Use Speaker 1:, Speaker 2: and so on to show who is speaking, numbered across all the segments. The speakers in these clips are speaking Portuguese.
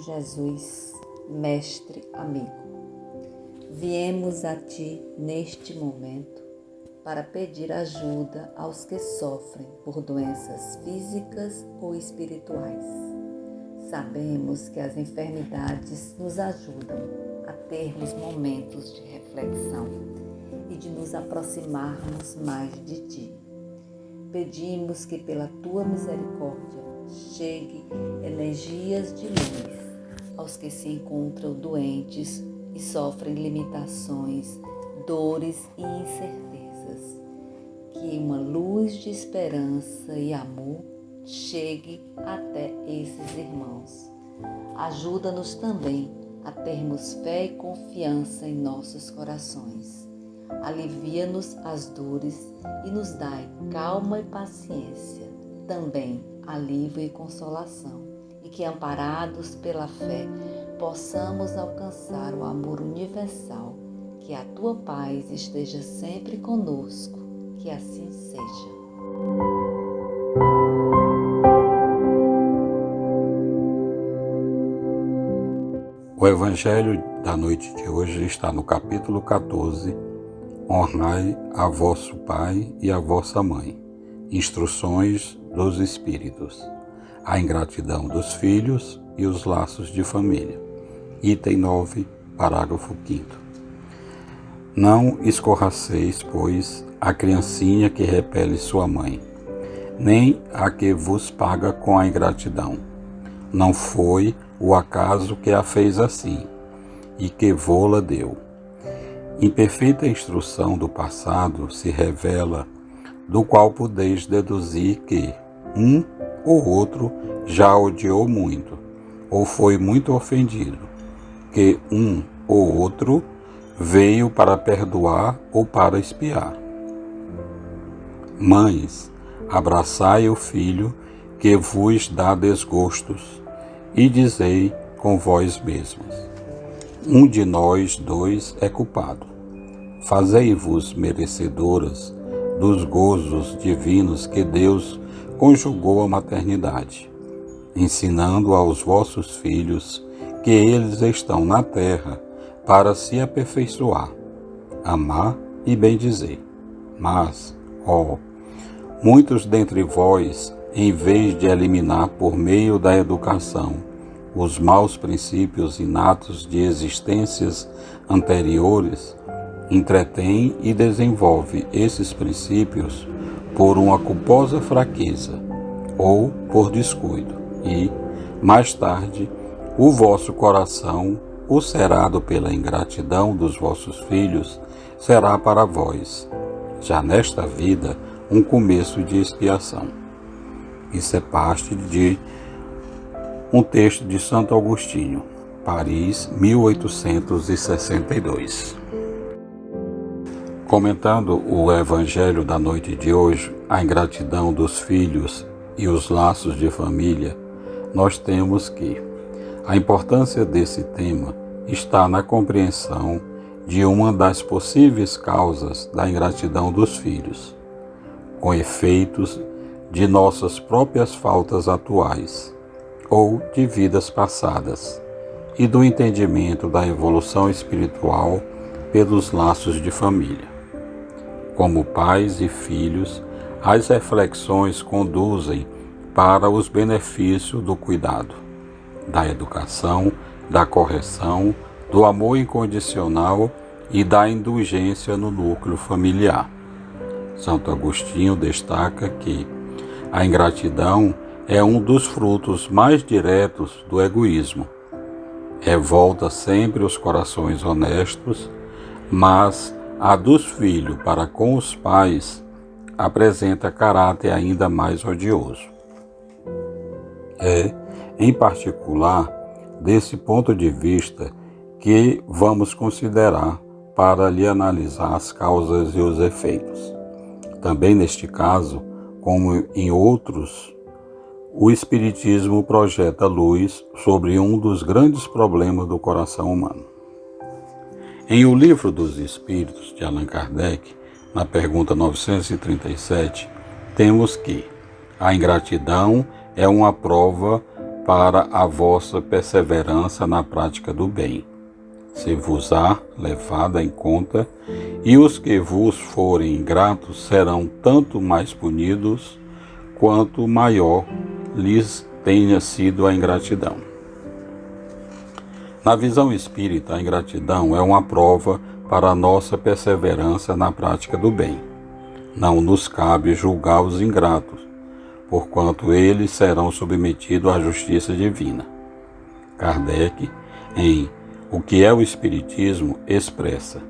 Speaker 1: Jesus, Mestre amigo. Viemos a Ti neste momento para pedir ajuda aos que sofrem por doenças físicas ou espirituais. Sabemos que as enfermidades nos ajudam a termos momentos de reflexão e de nos aproximarmos mais de Ti. Pedimos que pela Tua misericórdia chegue energias de luz aos que se encontram doentes e sofrem limitações, dores e incertezas. Que uma luz de esperança e amor chegue até esses irmãos. Ajuda-nos também a termos fé e confiança em nossos corações. Alivia-nos as dores e nos dai calma e paciência, também alívio e consolação, e que, amparados pela fé, possamos alcançar o amor universal. Que a Tua paz esteja sempre conosco, que assim seja.
Speaker 2: O Evangelho da noite de hoje está no capítulo 14, Honrai a vosso pai e a vossa mãe. Instruções dos Espíritos. A ingratidão dos filhos e os laços de família. Item 9, parágrafo 5º. Não escorraceis, pois, a criancinha que repele sua mãe, nem a que vos paga com a ingratidão. Não foi o acaso que a fez assim, e que vô-la deu. Imperfeita instrução do passado se revela, do qual podeis deduzir que um ou outro já odiou muito, ou foi muito ofendido, que um ou outro veio para perdoar ou para expiar. Mães, abraçai o filho que vos dá desgostos, e dizei com vós mesmos: um de nós dois é culpado. Fazei-vos merecedoras dos gozos divinos que Deus conjugou à maternidade, ensinando aos vossos filhos que eles estão na terra para se aperfeiçoar, amar e bendizer. Mas, muitos dentre vós, em vez de eliminar por meio da educação os maus princípios inatos de existências anteriores, entretém e desenvolve esses princípios por uma culposa fraqueza ou por descuido, e, mais tarde, o vosso coração, ulcerado pela ingratidão dos vossos filhos, será para vós, já nesta vida, um começo de expiação. Isso é parte de um texto de Santo Agostinho, Paris, 1862. Comentando o Evangelho da noite de hoje, a ingratidão dos filhos e os laços de família, nós temos que a importância desse tema está na compreensão de uma das possíveis causas da ingratidão dos filhos, com efeitos de nossas próprias faltas atuais ou de vidas passadas, e do entendimento da evolução espiritual pelos laços de família. Como pais e filhos, as reflexões conduzem para os benefícios do cuidado, da educação, da correção, do amor incondicional e da indulgência no núcleo familiar. Santo Agostinho destaca que a ingratidão é um dos frutos mais diretos do egoísmo. Revolta sempre os corações honestos, mas a dos filhos para com os pais apresenta caráter ainda mais odioso. É, em particular, desse ponto de vista que vamos considerar para lhe analisar as causas e os efeitos. Também neste caso, como em outros, o Espiritismo projeta luz sobre um dos grandes problemas do coração humano. Em O Livro dos Espíritos, de Allan Kardec, na pergunta 937, temos que a ingratidão é uma prova para a vossa perseverança na prática do bem, se vos há levada em conta, e os que vos forem ingratos serão tanto mais punidos, quanto maior lhes tenha sido a ingratidão. Na visão espírita, a ingratidão é uma prova para a nossa perseverança na prática do bem. Não nos cabe julgar os ingratos, porquanto eles serão submetidos à justiça divina. Kardec, em O que é o Espiritismo, expressa: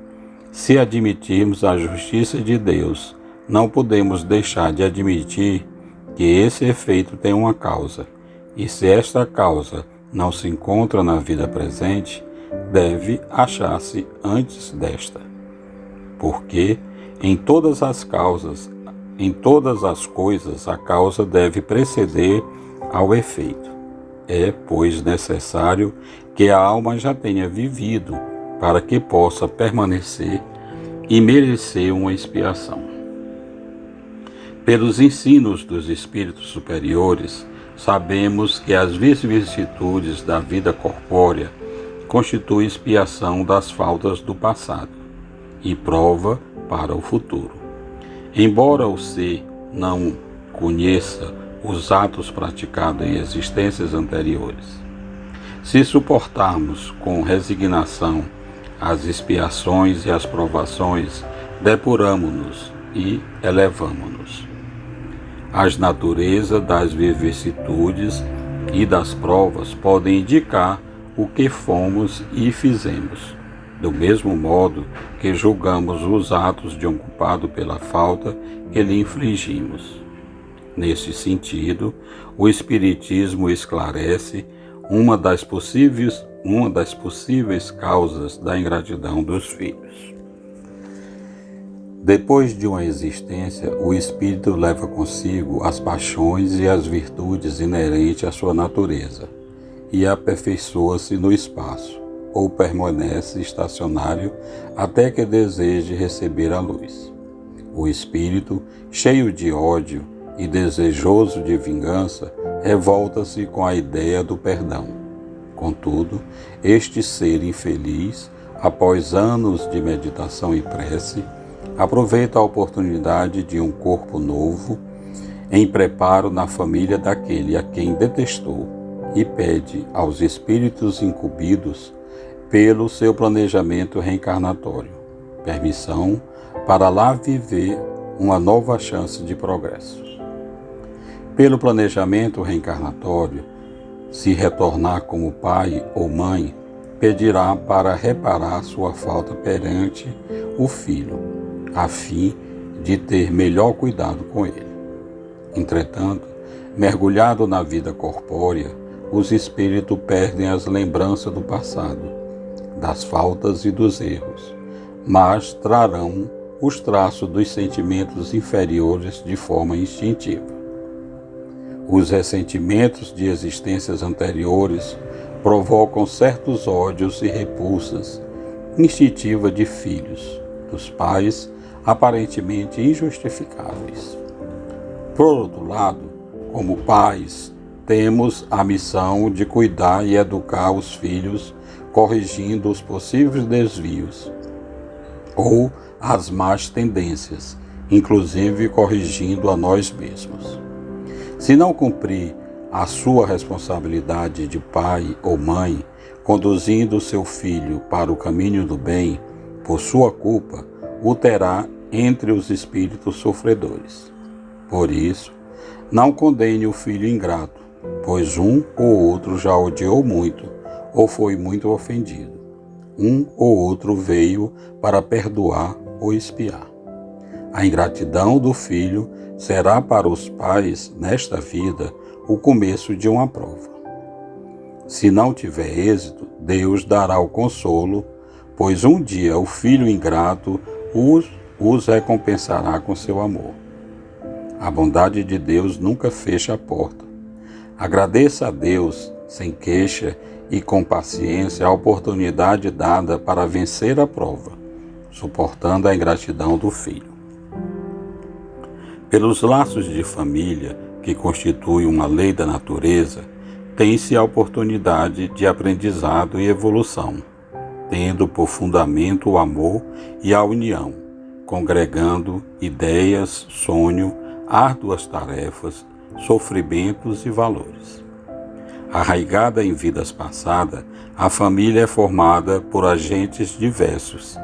Speaker 2: se admitirmos a justiça de Deus, não podemos deixar de admitir que esse efeito tem uma causa, e se esta causa não se encontra na vida presente, deve achar-se antes desta. Porque em todas as coisas, a causa deve preceder ao efeito. É, pois, necessário que a alma já tenha vivido para que possa permanecer e merecer uma expiação. Pelos ensinos dos espíritos superiores, sabemos que as vicissitudes da vida corpórea constituem expiação das faltas do passado e prova para o futuro. Embora o ser não conheça os atos praticados em existências anteriores, se suportarmos com resignação as expiações e as provações, depuramo-nos e elevamo-nos. As naturezas das vicissitudes e das provas podem indicar o que fomos e fizemos, do mesmo modo que julgamos os atos de um culpado pela falta que lhe infligimos. Nesse sentido, o Espiritismo esclarece uma das possíveis causas da ingratidão dos filhos. Depois de uma existência, o espírito leva consigo as paixões e as virtudes inerentes à sua natureza e aperfeiçoa-se no espaço, ou permanece estacionário até que deseje receber a luz. O espírito, cheio de ódio e desejoso de vingança, revolta-se com a ideia do perdão. Contudo, este ser infeliz, após anos de meditação e prece, aproveita a oportunidade de um corpo novo em preparo na família daquele a quem detestou e pede aos espíritos incumbidos pelo seu planejamento reencarnatório permissão para lá viver uma nova chance de progresso. Pelo planejamento reencarnatório, se retornar como pai ou mãe, pedirá para reparar sua falta perante o filho, a fim de ter melhor cuidado com ele. Entretanto, mergulhado na vida corpórea, os espíritos perdem as lembranças do passado, das faltas e dos erros, mas trarão os traços dos sentimentos inferiores de forma instintiva. Os ressentimentos de existências anteriores provocam certos ódios e repulsas instintivas de filhos, dos pais, aparentemente injustificáveis. Por outro lado, como pais, temos a missão de cuidar e educar os filhos, corrigindo os possíveis desvios ou as más tendências, inclusive corrigindo a nós mesmos. Se não cumprir a sua responsabilidade de pai ou mãe, conduzindo seu filho para o caminho do bem, por sua culpa, o terá entre os espíritos sofredores. Por isso, não condene o filho ingrato, pois um ou outro já odiou muito ou foi muito ofendido. Um ou outro veio para perdoar ou expiar. A ingratidão do filho será para os pais, nesta vida, o começo de uma prova. Se não tiver êxito, Deus dará o consolo, pois um dia o filho ingrato os recompensará com seu amor. A bondade de Deus nunca fecha a porta. Agradeça a Deus, sem queixa e com paciência, a oportunidade dada para vencer a prova, suportando a ingratidão do filho. Pelos laços de família, que constituem uma lei da natureza, tem-se a oportunidade de aprendizado e evolução, tendo por fundamento o amor e a união, congregando ideias, sonho, árduas tarefas, sofrimentos e valores. Arraigada em vidas passadas, a família é formada por agentes diversos,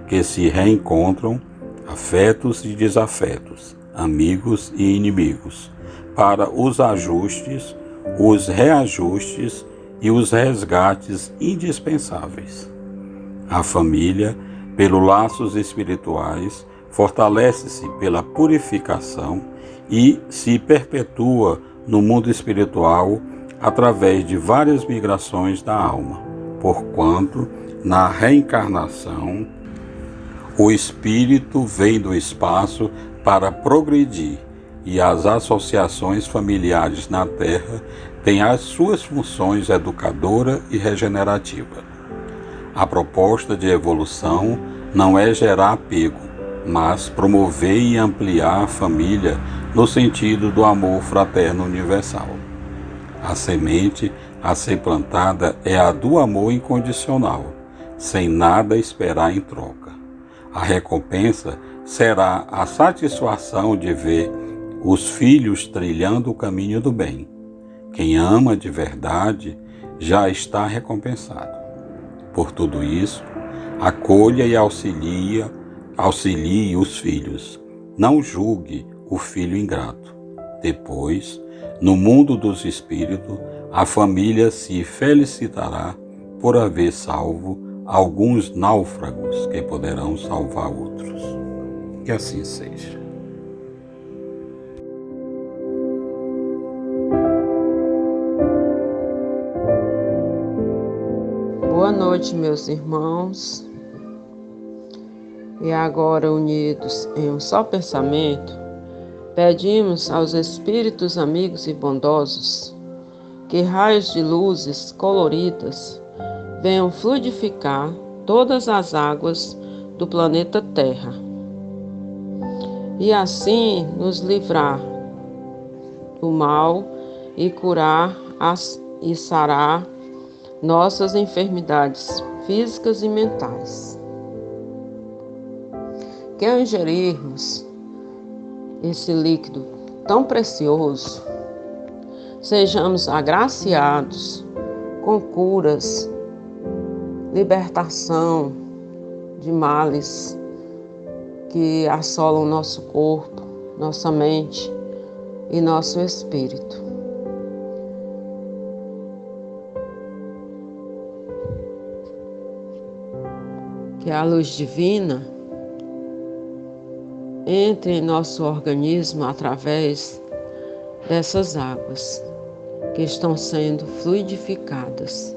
Speaker 2: que se reencontram, afetos e desafetos, amigos e inimigos, para os ajustes, os reajustes e os resgates indispensáveis. A família, pelos laços espirituais, fortalece-se pela purificação e se perpetua no mundo espiritual através de várias migrações da alma, porquanto, na reencarnação, o espírito vem do espaço para progredir e as associações familiares na Terra têm as suas funções educadora e regenerativa. A proposta de evolução não é gerar apego, mas promover e ampliar a família no sentido do amor fraterno universal. A semente a ser plantada é a do amor incondicional, sem nada esperar em troca. A recompensa será a satisfação de ver os filhos trilhando o caminho do bem. Quem ama de verdade já está recompensado. Por tudo isso, acolha e auxilie os filhos. Não julgue o filho ingrato. Depois, no mundo dos espíritos, a família se felicitará por haver salvo alguns náufragos que poderão salvar outros. Que assim seja.
Speaker 3: Boa noite, meus irmãos. E agora, unidos em um só pensamento, pedimos aos espíritos amigos e bondosos que raios de luzes coloridas venham fluidificar todas as águas do planeta Terra e assim nos livrar do mal e curar e sarar nossas enfermidades físicas e mentais. Que ao ingerirmos esse líquido tão precioso, sejamos agraciados com curas, libertação de males que assolam nosso corpo, nossa mente e nosso espírito. Que a luz divina entre em nosso organismo através dessas águas que estão sendo fluidificadas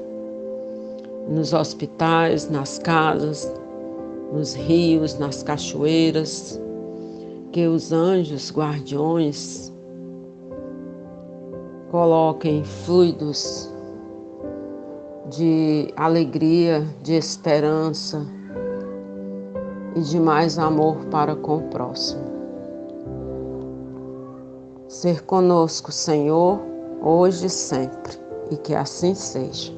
Speaker 3: nos hospitais, nas casas, nos rios, nas cachoeiras, que os anjos guardiões coloquem fluidos de alegria, de esperança e de mais amor para com o próximo. Ser conosco, Senhor, hoje e sempre, e que assim seja.